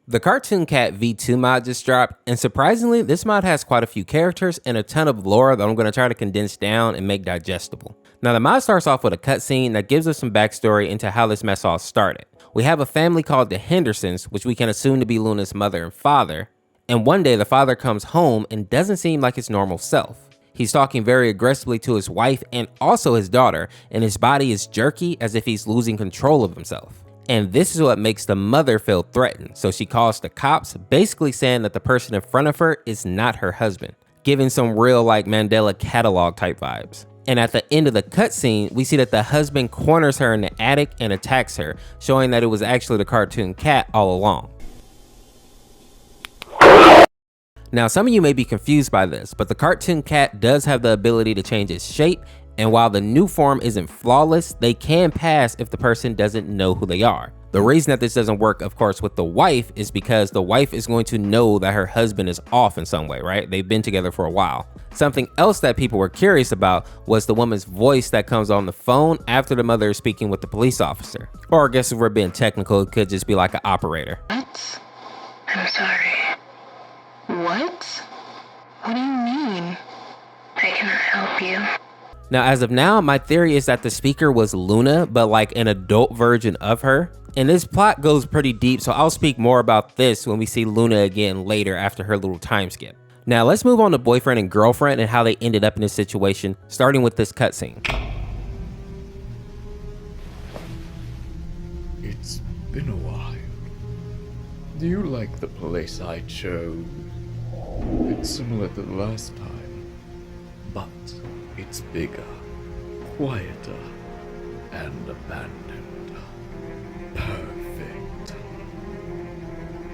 The Cartoon Cat V2 mod just dropped, and surprisingly, this mod has quite a few characters and a ton of lore that I'm going to try to condense down and make digestible. Now the mod starts off with a cutscene that gives us some backstory into how this mess all started. We have a family called the Hendersons, which we can assume to be Luna's mother and father, and one day the father comes home and doesn't seem like his normal self. He's talking very aggressively to his wife and also his daughter, and his body is jerky as if he's losing control of himself. And this is what makes the mother feel threatened, so she calls the cops, basically saying that the person in front of her is not her husband, giving some real like Mandela catalog type vibes. And at the end of the cutscene, we see that the husband corners her in the attic and attacks her, showing that it was actually the cartoon cat all along. Now some of you may be confused by this, but the cartoon cat does have the ability to change its shape, and while the new form isn't flawless, they can pass if the person doesn't know who they are. The reason that this doesn't work, of course, with the wife is because the wife is going to know that her husband is off in some way, right? They've been together for a while. Something else that people were curious about was the woman's voice that comes on the phone after the mother is speaking with the police officer. Or I guess if we're being technical, it could just be like an operator. What? I'm sorry. What? What do you mean? I cannot help you. Now, as of now, my theory is that the speaker was Luna, but like an adult version of her. And this plot goes pretty deep, so I'll speak more about this when we see Luna again later after her little time skip. Now, let's move on to boyfriend and girlfriend and how they ended up in this situation, starting with this cutscene. It's been a while. Do you like the place I chose? It's similar to the last time, but it's bigger, quieter, and abandoned. Perfect.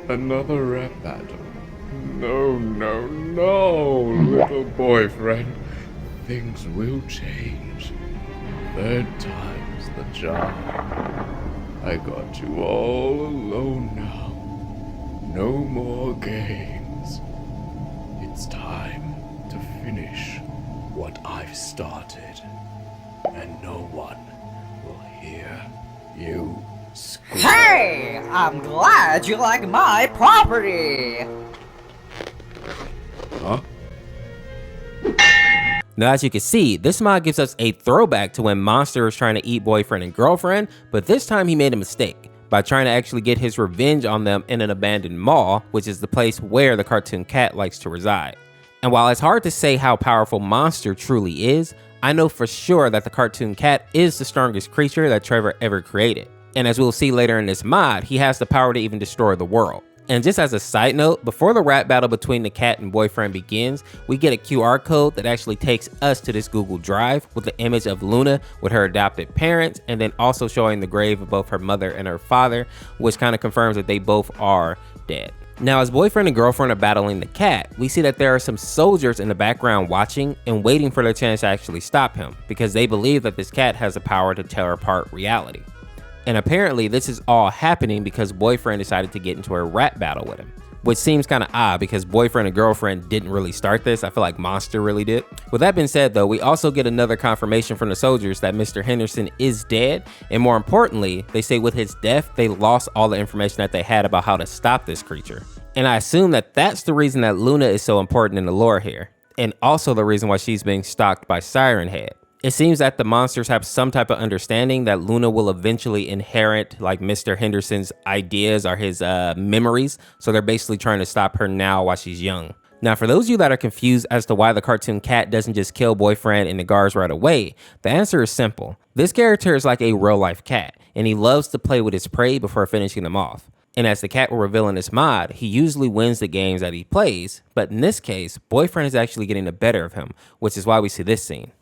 Another rap battle. No, no, no, little boyfriend. Things will change. Third time's the charm. I got you all alone now. No more games. It's time to finish what I've started, and no one will hear you scream. Hey! I'm glad you like my property! Huh? Now, as you can see, this mod gives us a throwback to when Monster was trying to eat boyfriend and girlfriend, but this time he made a mistake by trying to actually get his revenge on them in an abandoned mall, which is the place where the cartoon cat likes to reside. And while it's hard to say how powerful Monster truly is, I know for sure that the cartoon cat is the strongest creature that Trevor ever created. And as we'll see later in this mod, he has the power to even destroy the world. And just as a side note, before the rap battle between the cat and boyfriend begins, we get a QR code that actually takes us to this Google Drive with the image of Luna with her adopted parents, and then also showing the grave of both her mother and her father, which kind of confirms that they both are dead. Now, as boyfriend and girlfriend are battling the cat, we see that there are some soldiers in the background watching and waiting for their chance to actually stop him, because they believe that this cat has the power to tear apart reality. And apparently this is all happening because boyfriend decided to get into a rap battle with him, which seems kind of odd because boyfriend and girlfriend didn't really start this. I feel like Monster really did. With that being said though, we also get another confirmation from the soldiers that Mr. Henderson is dead, and more importantly, they say with his death, they lost all the information that they had about how to stop this creature. And I assume that that's the reason that Luna is so important in the lore here, and also the reason why she's being stalked by Siren Head. It seems that the monsters have some type of understanding that Luna will eventually inherit like Mr. Henderson's ideas or his memories, so they're basically trying to stop her now while she's young. Now, for those of you that are confused as to why the cartoon cat doesn't just kill boyfriend and the guards right away, the answer is simple. This character is like a real-life cat, and he loves to play with his prey before finishing them off. And as the cat will reveal in this mod, he usually wins the games that he plays, but in this case, boyfriend is actually getting the better of him, which is why we see this scene.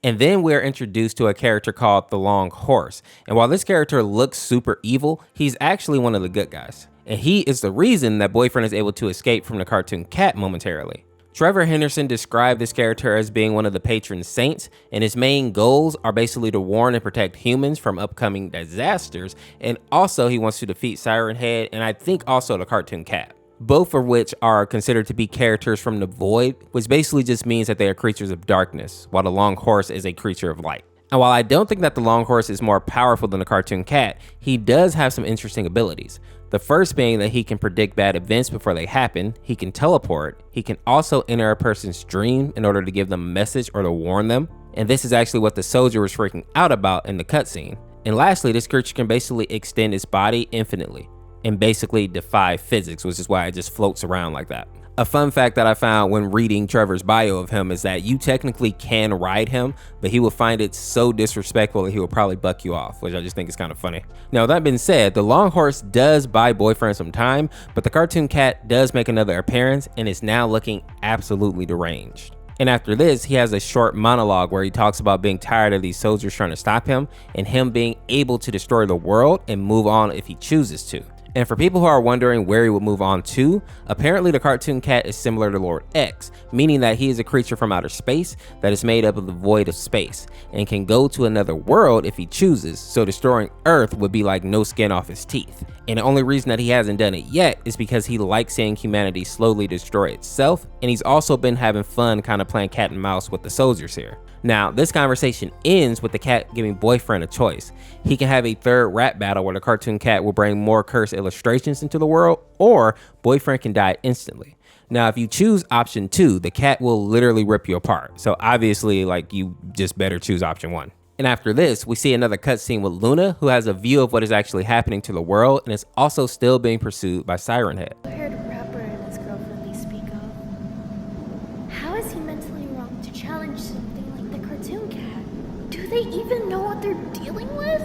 And then we're introduced to a character called the Long Horse. And while this character looks super evil, he's actually one of the good guys. And he is the reason that boyfriend is able to escape from the cartoon cat momentarily. Trevor Henderson described this character as being one of the patron saints, and his main goals are basically to warn and protect humans from upcoming disasters, and also he wants to defeat Siren Head, and I think also the cartoon cat. Both of which are considered to be characters from the void, which basically just means that they are creatures of darkness, while the long horse is a creature of light. And while I don't think that the long horse is more powerful than the cartoon cat, he does have some interesting abilities. The first being that he can predict bad events before they happen, he can teleport, he can also enter a person's dream in order to give them a message or to warn them, and this is actually what the soldier was freaking out about in the cutscene. And lastly, this creature can basically extend its body infinitely, and basically defy physics, which is why it just floats around like that. A fun fact that I found when reading Trevor's bio of him is that you technically can ride him, but he will find it so disrespectful that he will probably buck you off, which I just think is kind of funny. Now, that being said, the long horse does buy boyfriend some time, but the cartoon cat does make another appearance and is now looking absolutely deranged. And after this, he has a short monologue where he talks about being tired of these soldiers trying to stop him and him being able to destroy the world and move on if he chooses to. And for people who are wondering where he would move on to, apparently the cartoon cat is similar to Lord X, meaning that he is a creature from outer space that is made up of the void of space and can go to another world if he chooses, so destroying Earth would be like no skin off his teeth. And the only reason that he hasn't done it yet is because he likes seeing humanity slowly destroy itself, and he's also been having fun kind of playing cat and mouse with the soldiers here. Now, this conversation ends with the cat giving boyfriend a choice. He can have a third rap battle where the cartoon cat will bring more cursed illustrations into the world, or boyfriend can die instantly. Now, if you choose option 2, the cat will literally rip you apart. So obviously, like, you just better choose option 1. And after this, we see another cutscene with Luna, who has a view of what is actually happening to the world and is also still being pursued by Siren Head. I heard a rapper and his girlfriend they speak of. How is he mentally wrong to challenge something like the cartoon cat? Do they even know what they're dealing with?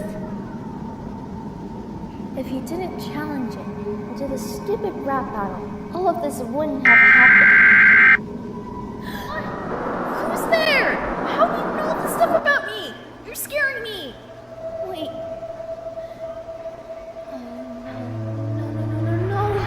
If he didn't challenge it and did a stupid rap battle, all of this wouldn't have happened. Who's there? How do you know this stuff about me? You're scaring me. Wait. No.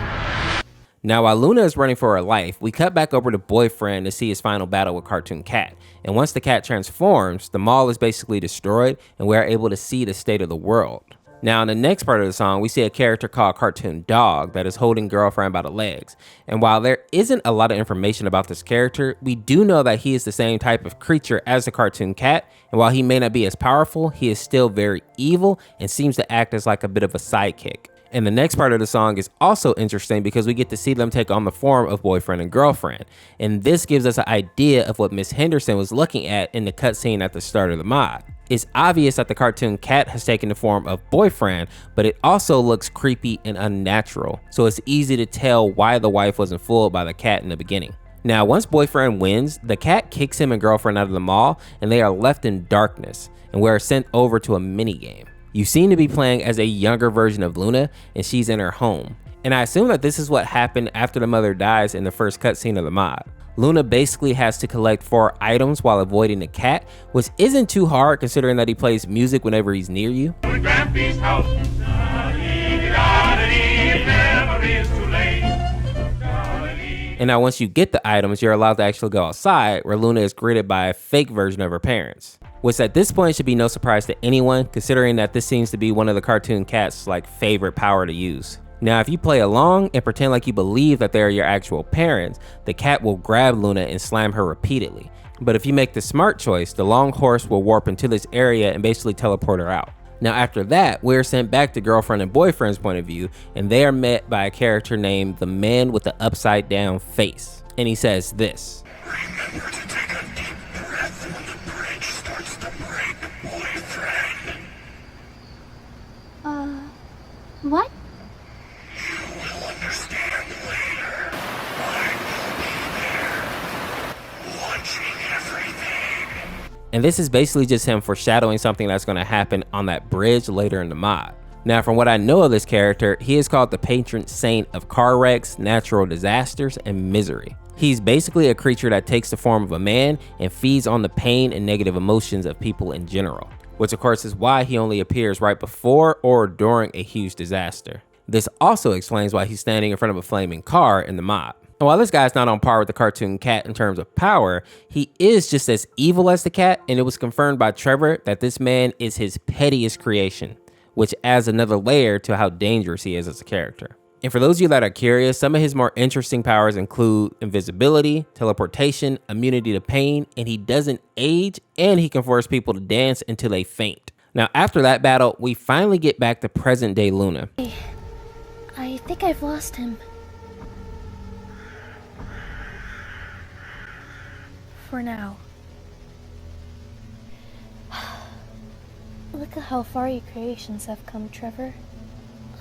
Now, while Luna is running for her life, we cut back over to Boyfriend to see his final battle with Cartoon Cat. And once the cat transforms, the mall is basically destroyed and we are able to see the state of the world. Now, in the next part of the song, we see a character called Cartoon Dog that is holding girlfriend by the legs. And while there isn't a lot of information about this character, we do know that he is the same type of creature as the cartoon cat. And while he may not be as powerful, he is still very evil and seems to act as like a bit of a sidekick. And the next part of the song is also interesting because we get to see them take on the form of boyfriend and girlfriend. And this gives us an idea of what Miss Henderson was looking at in the cutscene at the start of the mod. It's obvious that the cartoon cat has taken the form of boyfriend, but it also looks creepy and unnatural. So it's easy to tell why the wife wasn't fooled by the cat in the beginning. Now, once boyfriend wins, the cat kicks him and girlfriend out of the mall and they are left in darkness and we are sent over to a mini game. You seem to be playing as a younger version of Luna and she's in her home. And I assume that this is what happened after the mother dies in the first cutscene of the mod. Luna basically has to collect 4 items while avoiding the cat, which isn't too hard considering that he plays music whenever he's near you. And now once you get the items, you're allowed to actually go outside where Luna is greeted by a fake version of her parents. Which at this point should be no surprise to anyone considering that this seems to be one of the cartoon cat's favorite power to use. Now, if you play along and pretend like you believe that they are your actual parents, the cat will grab Luna and slam her repeatedly. But if you make the smart choice, the long horse will warp into this area and basically teleport her out. Now, after that, we're sent back to girlfriend and boyfriend's point of view, and they are met by a character named the Man with the Upside Down Face. And he says this. Remember to take a deep breath when the bridge starts to break, boyfriend. What? You will understand later. I will be there, watching everything. And this is basically just him foreshadowing something that's going to happen on that bridge later in the mod. Now, from what I know of this character, he is called the patron saint of car wrecks, natural disasters, and misery. He's basically a creature that takes the form of a man and feeds on the pain and negative emotions of people in general, which of course is why he only appears right before or during a huge disaster. This also explains why he's standing in front of a flaming car in the mod. And while this guy's not on par with the cartoon cat in terms of power, he is just as evil as the cat, and it was confirmed by Trevor that this man is his pettiest creation, which adds another layer to how dangerous he is as a character. And for those of you that are curious, some of his more interesting powers include invisibility, teleportation, immunity to pain, and he doesn't age, and he can force people to dance until they faint. Now, after that battle, we finally get back to present day Luna. I think I've lost him. For now. Look at how far your creations have come, Trevor.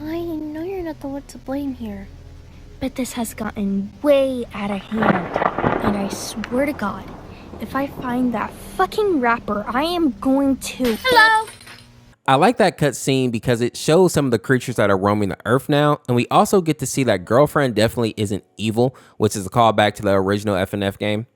I know you're not the one to blame here, but this has gotten way out of hand. And I swear to God, if I find that fucking rapper, I am going to— Hello? I like that cutscene because it shows some of the creatures that are roaming the earth now, and we also get to see that Girlfriend definitely isn't evil, which is a callback to the original FNF game.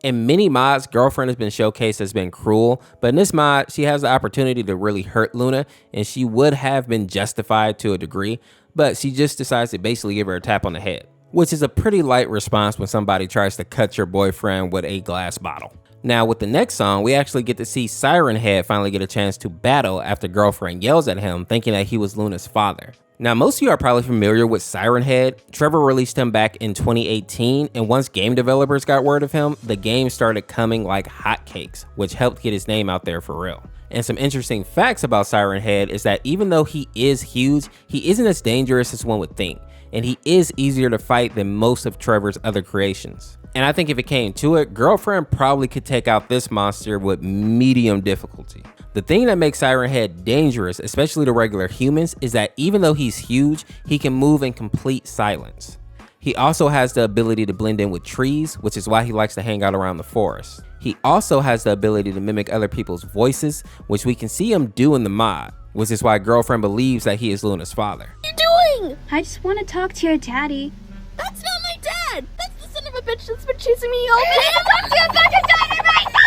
In many mods, Girlfriend has been showcased as being cruel, but in this mod, she has the opportunity to really hurt Luna, and she would have been justified to a degree, but she just decides to basically give her a tap on the head, which is a pretty light response when somebody tries to cut your boyfriend with a glass bottle. Now, with the next song, we actually get to see Siren Head finally get a chance to battle after Girlfriend yells at him, thinking that he was Luna's father. Now, most of you are probably familiar with Siren Head. Trevor released him back in 2018, and once game developers got word of him, the game started coming like hotcakes, which helped get his name out there for real. And some interesting facts about Siren Head is that even though he is huge, he isn't as dangerous as one would think, and he is easier to fight than most of Trevor's other creations. And I think if it came to it, Girlfriend probably could take out this monster with medium difficulty. The thing that makes Siren Head dangerous, especially to regular humans, is that even though he's huge, he can move in complete silence. He also has the ability to blend in with trees, which is why he likes to hang out around the forest. He also has the ability to mimic other people's voices, which we can see him do in the mod, which is why Girlfriend believes that he is Luna's father. What are you doing? I just want to talk to your daddy. That's not my dad! That's the son of a bitch that's been chasing me all day! I need to talk to your fucking daddy right now!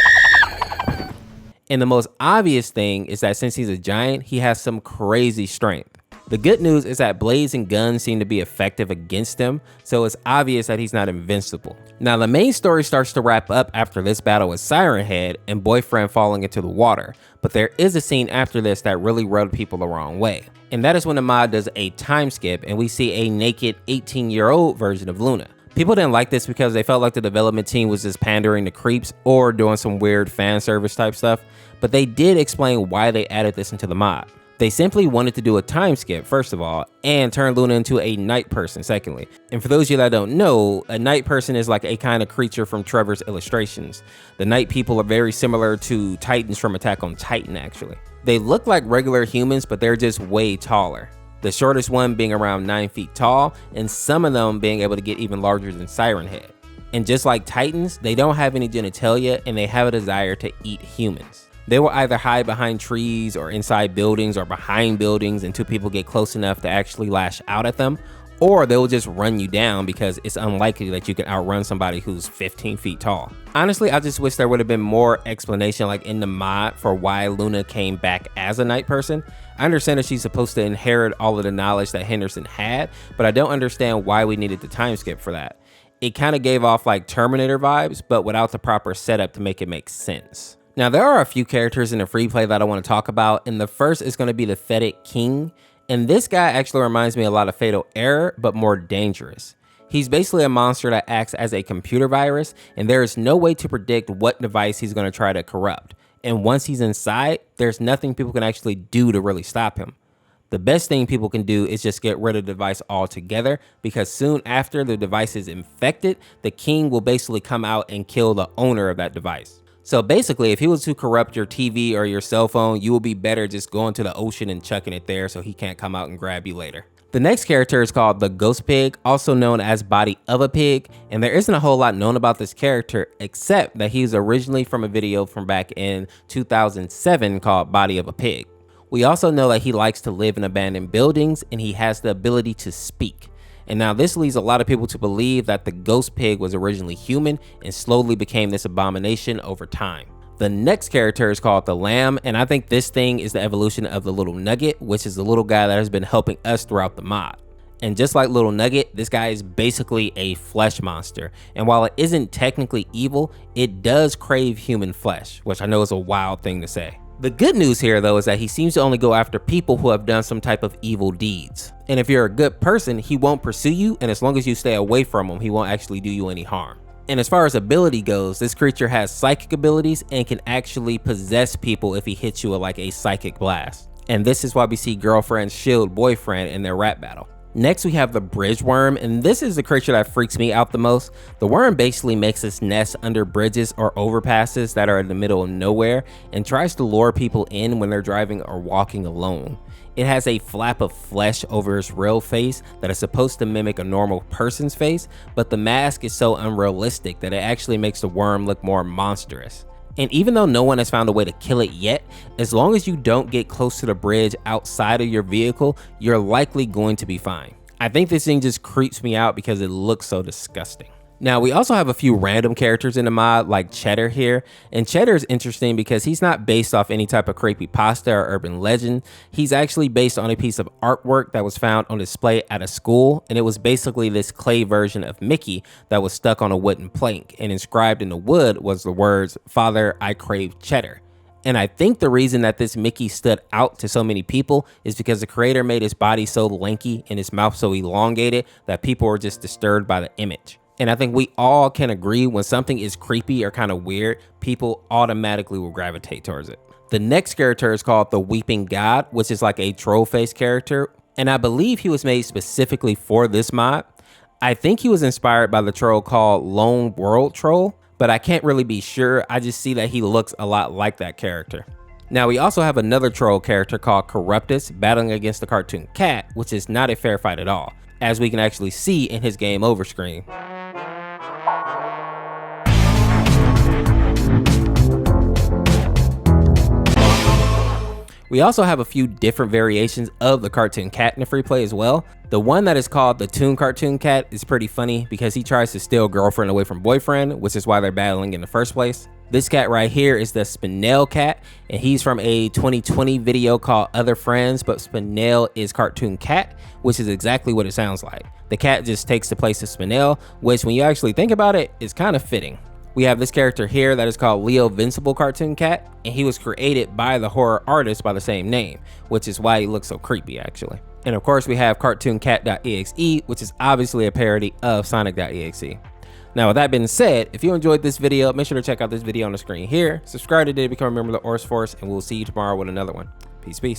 And the most obvious thing is that since he's a giant, he has some crazy strength. The good news is that blades and guns seem to be effective against him, so it's obvious that he's not invincible. Now, the main story starts to wrap up after this battle with Siren Head and Boyfriend falling into the water, but there is a scene after this that really rubbed people the wrong way. And that is when the mod does a time skip and we see a naked 18-year-old version of Luna. People didn't like this because they felt like the development team was just pandering to creeps or doing some weird fan service type stuff, but they did explain why they added this into the mod. They simply wanted to do a time skip, first of all, and turn Luna into a night person, secondly. And for those of you that don't know, a night person is like a kind of creature from Trevor's illustrations. The night people are very similar to Titans from Attack on Titan, actually. They look like regular humans, but they're just way taller. The shortest one being around 9 feet tall, and some of them being able to get even larger than Siren Head. And just like Titans, they don't have any genitalia, and they have a desire to eat humans. They will either hide behind trees or inside buildings or behind buildings until people get close enough to actually lash out at them, or they will just run you down because it's unlikely that you can outrun somebody who's 15 feet tall. Honestly, I just wish there would have been more explanation like in the mod for why Luna came back as a night person. I understand that she's supposed to inherit all of the knowledge that Henderson had, but I don't understand why we needed the time skip for that. It kind of gave off like Terminator vibes, but without the proper setup to make it make sense. Now, there are a few characters in the free play that I want to talk about, and the first is going to be the Fetid King. And this guy actually reminds me a lot of Fatal Error, but more dangerous. He's basically a monster that acts as a computer virus, and there is no way to predict what device he's going to try to corrupt. And once he's inside, there's nothing people can actually do to really stop him. The best thing people can do is just get rid of the device altogether, because soon after the device is infected, the king will basically come out and kill the owner of that device. So basically, if he was to corrupt your TV or your cell phone, you will be better just going to the ocean and chucking it there so he can't come out and grab you later. The next character is called the Ghost Pig, also known as Body of a Pig, and there isn't a whole lot known about this character except that he's originally from a video from back in 2007 called Body of a Pig. We also know that he likes to live in abandoned buildings and he has the ability to speak. And now this leads a lot of people to believe that the Ghost Pig was originally human and slowly became this abomination over time. The next character is called the Lamb, and I think this thing is the evolution of the Little Nugget, which is the little guy that has been helping us throughout the mod. And just like Little Nugget, this guy is basically a flesh monster. And while it isn't technically evil, it does crave human flesh, which I know is a wild thing to say. The good news here though is that he seems to only go after people who have done some type of evil deeds. And if you're a good person, he won't pursue you, and as long as you stay away from him, he won't actually do you any harm. And as far as ability goes, this creature has psychic abilities and can actually possess people if he hits you with like a psychic blast. And this is why we see girlfriend shield boyfriend in their rap battle. Next we have the bridge worm, and this is the creature that freaks me out the most. The worm basically makes its nest under bridges or overpasses that are in the middle of nowhere and tries to lure people in when they're driving or walking alone. It has a flap of flesh over its real face that is supposed to mimic a normal person's face, but the mask is so unrealistic that it actually makes the worm look more monstrous. And even though no one has found a way to kill it yet, as long as you don't get close to the bridge outside of your vehicle, you're likely going to be fine. I think this thing just creeps me out because it looks so disgusting. Now we also have a few random characters in the mod like Cheddar here, and Cheddar is interesting because he's not based off any type of creepypasta or urban legend. He's actually based on a piece of artwork that was found on display at a school, and it was basically this clay version of Mickey that was stuck on a wooden plank, and inscribed in the wood was the words, "Father, I crave cheddar." And I think the reason that this Mickey stood out to so many people is because the creator made his body so lanky and his mouth so elongated that people were just disturbed by the image. And I think we all can agree when something is creepy or kind of weird, people automatically will gravitate towards it. The next character is called the Weeping God, which is like a troll face character. And I believe he was made specifically for this mod. I think he was inspired by the troll called Lone World Troll, but I can't really be sure. I just see that he looks a lot like that character. Now we also have another troll character called Corruptus battling against the cartoon cat, which is not a fair fight at all, as we can actually see in his game over screen. We also have a few different variations of the cartoon cat in the free play as well. The one that is called the Toon Cartoon Cat is pretty funny because he tries to steal girlfriend away from boyfriend, which is why they're battling in the first place. This cat right here is the Spinel cat, and he's from a 2020 video called Other Friends, but Spinel is cartoon cat, which is exactly what it sounds like. The cat just takes the place of Spinel, which when you actually think about it, is kind of fitting. We have this character here that is called Leo Vincible Cartoon Cat, and he was created by the horror artist by the same name, which is why he looks so creepy actually. And of course we have cartooncat.exe, which is obviously a parody of Sonic.exe. Now with that being said, if you enjoyed this video, make sure to check out this video on the screen here, subscribe today to become a member of the Orseofkorse, and we'll see you tomorrow with another one. Peace, peace.